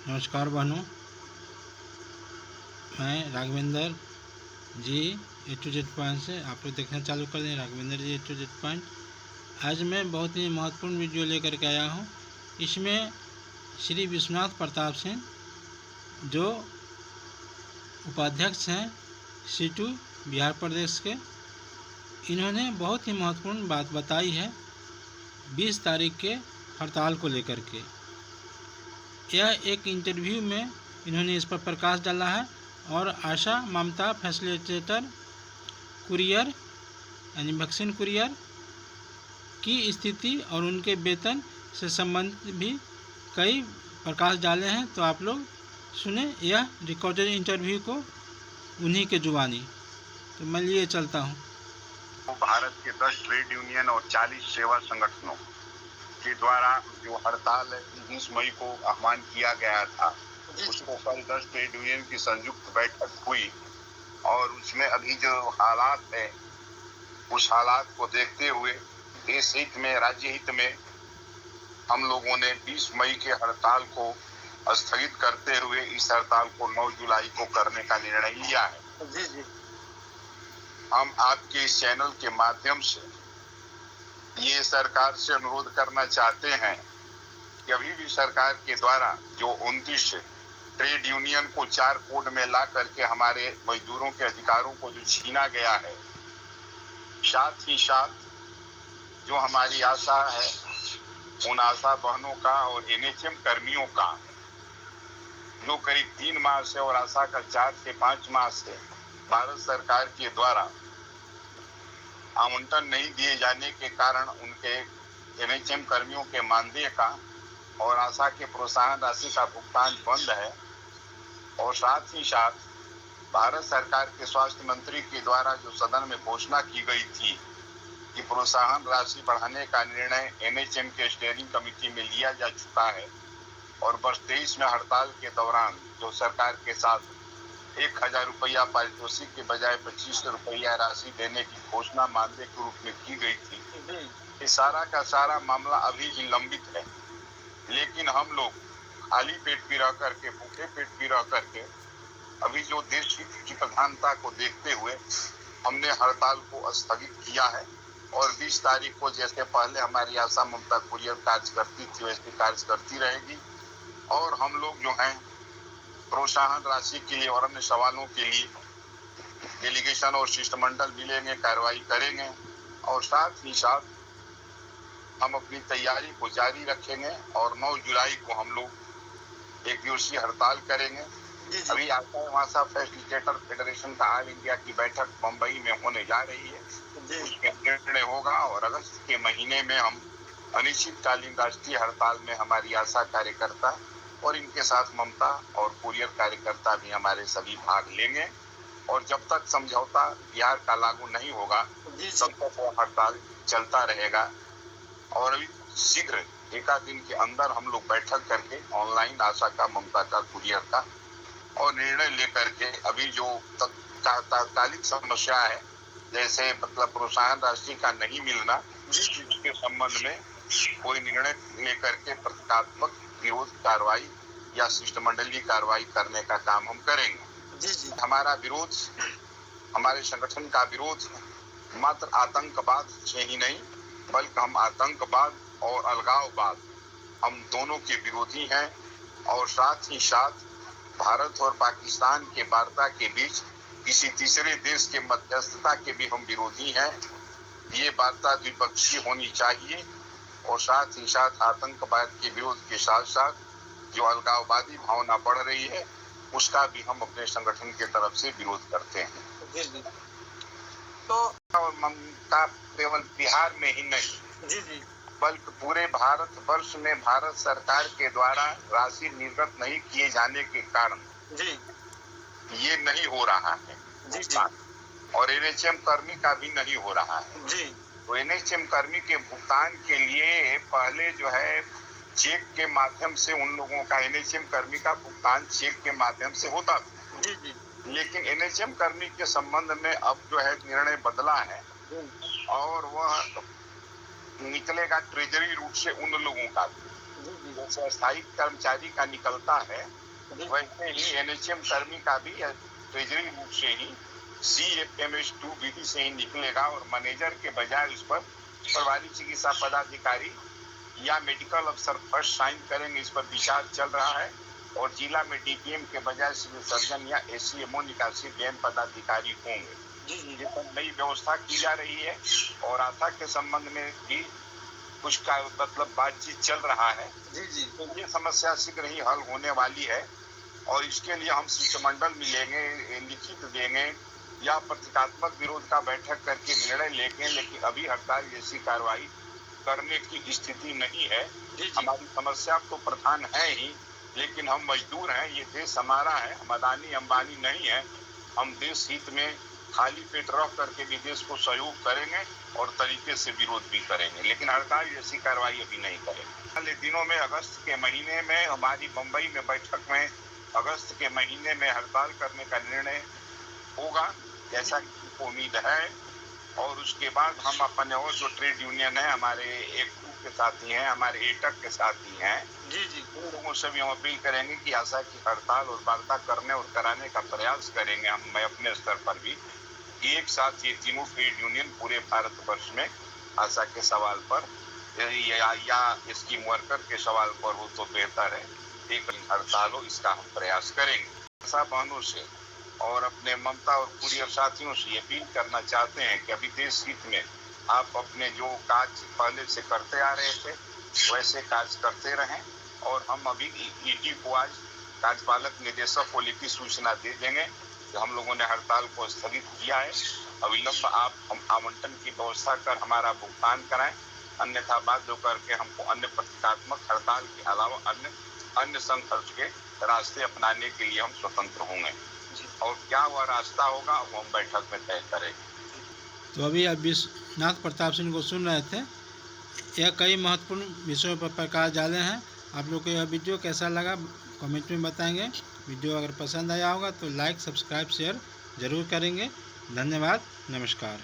नमस्कार बहनों, मैं राघवेंद्र जी A to Z से आप लोग देखना चालू कर दें। राघवेंद्र जी A to Z। आज मैं बहुत ही महत्वपूर्ण वीडियो लेकर के आया हूँ। इसमें श्री विश्वनाथ प्रताप सिंह जो उपाध्यक्ष हैं C2 बिहार प्रदेश के, इन्होंने बहुत ही महत्वपूर्ण बात बताई है 20 तारीख के हड़ताल को लेकर के। यह एक इंटरव्यू में इन्होंने इस पर प्रकाश डाला है और आशा ममता फैसिलिटेटर कुरियर यानी वैक्सीन कुरियर की स्थिति और उनके वेतन से संबंधित भी कई प्रकाश डाले हैं। तो आप लोग सुने यह रिकॉर्डेड इंटरव्यू को उन्हीं के जुबानी। तो मैं लिए चलता हूँ। भारत के 10 ट्रेड यूनियन और 40 सेवा संगठनों के द्वारा जो हड़ताल 20 मई को आह्वान किया गया था, उसको कल 10 ट्रेड यूनियन की संयुक्त बैठक हुई और उसमें अभी जो हालात है उस हालात को देखते हुए देश हित में, राज्य हित में हम लोगों ने 20 मई के हड़ताल को स्थगित करते हुए इस हड़ताल को 9 जुलाई को करने का निर्णय लिया है। जी। हम आपके इस चैनल के माध्यम से ये सरकार से अनुरोध करना चाहते हैं कि अभी भी सरकार के द्वारा जो 29 ट्रेड यूनियन को 4 कोड में ला करके हमारे मजदूरों के अधिकारों को जो छीना गया है, साथ ही साथ जो हमारी आशा है उन आशा बहनों का और NHM कर्मियों का जो करीब 3 माह से और आशा का 4 से 5 माह से भारत सरकार के द्वारा आवंटन नहीं दिए जाने के कारण उनके NHM कर्मियों के मानदेय का और आशा के प्रोत्साहन राशि का भुगतान बंद है। और साथ ही साथ भारत सरकार के स्वास्थ्य मंत्री के द्वारा जो सदन में घोषणा की गई थी कि प्रोत्साहन राशि बढ़ाने का निर्णय NHM के स्टीयरिंग कमेटी में लिया जा चुका है और वर्ष 23 में हड़ताल के दौरान जो सरकार के साथ 1000 रुपया पारितोषिक के बजाय 2500 रुपया राशि देने की घोषणा मानदेय के रूप में की गई थी, ये सारा का सारा मामला अभी भी लंबित है। लेकिन हम लोग खाली पेट भी रह करके, भूखे पेट भी रह करके अभी जो देश हित की प्रधानता को देखते हुए हमने हड़ताल को स्थगित किया है और 20 तारीख को जैसे पहले हमारी आशा ममता कुरियर कार्य करती थी वैसे कार्य करती रहेगी और हम लोग जो हैं प्रोत्साहन राशि के लिए और अन्य सवालों के लिए डेलीगेशन और शिष्टमंडल मिलेंगे, कार्रवाई करेंगे और साथ ही साथ हम अपनी तैयारी को जारी रखेंगे और 9 जुलाई को हम लोग एक दिवसीय हड़ताल करेंगे। अभी आशा फैसिलिटेटर फेडरेशन का ऑल इंडिया की बैठक मुंबई में होने जा रही है, उसमें निर्णय होगा और अगस्त के महीने में हम अनिश्चितकालीन राष्ट्रीय हड़ताल में हमारी आशा कार्यकर्ता और इनके साथ ममता और कुरियर कार्यकर्ता भी हमारे सभी भाग लेंगे और जब तक समझौता बिहार का लागू नहीं होगा तब तक वो हड़ताल चलता रहेगा। और अभी शीघ्र एकाध दिन के अंदर हम लोग बैठक करके ऑनलाइन आशा का, ममता का, कुरियर का और निर्णय लेकर के अभी जो तात्कालिक समस्या है जैसे मतलब प्रोत्साहन राशि का नहीं मिलना, इसके संबंध में कोई निर्णय लेकर के प्रतीकात्मक विरोध कार्रवाई या शिष्टमंडलीय कार्रवाई करने का काम हम करेंगे। हमारा विरोध, हमारे संगठन का विरोध मात्र आतंकवाद से ही नहीं बल्कि हम आतंकवाद और अलगाववाद हम दोनों के विरोधी हैं और साथ ही साथ भारत और पाकिस्तान के वार्ता के बीच किसी तीसरे देश के मध्यस्थता के भी हम विरोधी हैं। ये वार्ता द्विपक्षीय होनी चाहिए और साथ ही साथ आतंकवाद के विरोध के साथ साथ जो अलगाववादी भावना बढ़ रही है उसका भी हम अपने संगठन के तरफ से विरोध करते हैं। तो और ममता केवल बिहार में ही नहीं बल्कि पूरे भारत वर्ष में भारत सरकार के द्वारा राशि निर्गत नहीं किए जाने के कारण ये नहीं हो रहा है और NHM कर्मी का भी नहीं हो रहा है। तो NHM कर्मी के भुगतान के लिए पहले जो है चेक के माध्यम से उन लोगों का NHM कर्मी का भुगतान चेक के माध्यम से होता था, लेकिन NHM कर्मी के संबंध में अब जो है निर्णय बदला है और वह निकलेगा ट्रेजरी रूट से उन लोगों का जैसे अस्थायी कर्मचारी का निकलता है, वैसे ही एनएचएम कर्मी का भी ट्रेजरी रूप से ही CFMS2 विधि से ही निकलेगा और मैनेजर के बजाय उस पर प्रभारी चिकित्सा पदाधिकारी या मेडिकल अफसर फर्स्ट साइन करेंगे। इस पर विचार चल रहा है और जिला में DPM के बजाय सिविल सर्जन या ACMO निकासी व्ययन पदाधिकारी होंगे। ये पर नई व्यवस्था की जा रही है और आशा के संबंध में भी कुछ का मतलब बातचीत चल रहा है। तो ये समस्या शीघ्र ही हल होने वाली है और इसके लिए हम शिष्टमंडल मिलेंगे, लिखित देंगे या प्रतीकात्मक विरोध का बैठक करके निर्णय लेंगे, लेकिन अभी हड़ताल जैसी कार्रवाई करने की स्थिति नहीं है। हमारी समस्या तो प्रधान है ही, लेकिन हम मजदूर हैं, ये देश हमारा है, हम अदानी अंबानी नहीं है। हम देश हित में खाली पेट रह करके भी देश को सहयोग करेंगे और तरीके से विरोध भी करेंगे, लेकिन हड़ताल जैसी कार्रवाई अभी नहीं करेंगे। अगले दिनों में अगस्त के महीने में हमारी मुंबई में बैठक में अगस्त के महीने में हड़ताल करने का निर्णय होगा, जैसा कि उम्मीद है। और उसके बाद हम अपने और जो ट्रेड यूनियन है, हमारे एकू के साथी हैं, हमारे एटक के साथी हैं, उन लोगों से भी हम अपील करेंगे कि आशा की हड़ताल और वार्ता करने और कराने का प्रयास करेंगे। मैं अपने स्तर पर भी एक साथ ये तीनों ट्रेड यूनियन पूरे भारतवर्ष में आशा के सवाल पर या स्कीम वर्कर के सवाल पर हो तो बेहतर है एक हड़ताल हो, इसका हम प्रयास करेंगे। आशा बहनों से और अपने ममता और कुरियर साथियों से अपील करना चाहते हैं कि अभी देश हित में आप अपने जो काज पहले से करते आ रहे थे वैसे काज करते रहें और हम अभी ईडी को आज कार्यपालक निदेशक को लिखित सूचना दे देंगे कि हम लोगों ने हड़ताल को स्थगित किया है। अविलंब आप हम आवंटन की व्यवस्था कर हमारा भुगतान कराएं, अन्यथा बाध्य करके हमको अन्य प्रतीकात्मक हड़ताल के अलावा अन्य संघर्ष के रास्ते अपनाने के लिए हम स्वतंत्र होंगे और क्या वह रास्ता होगा वो हम बैठक में तय करेंगे। तो अभी आप विश्वनाथ प्रताप सिंह को सुन रहे थे। यह कई महत्वपूर्ण विषयों पर प्रकाश डाले हैं। आप लोग को यह वीडियो कैसा लगा कमेंट में बताएंगे। वीडियो अगर पसंद आया होगा तो लाइक, सब्सक्राइब, शेयर ज़रूर करेंगे। धन्यवाद, नमस्कार।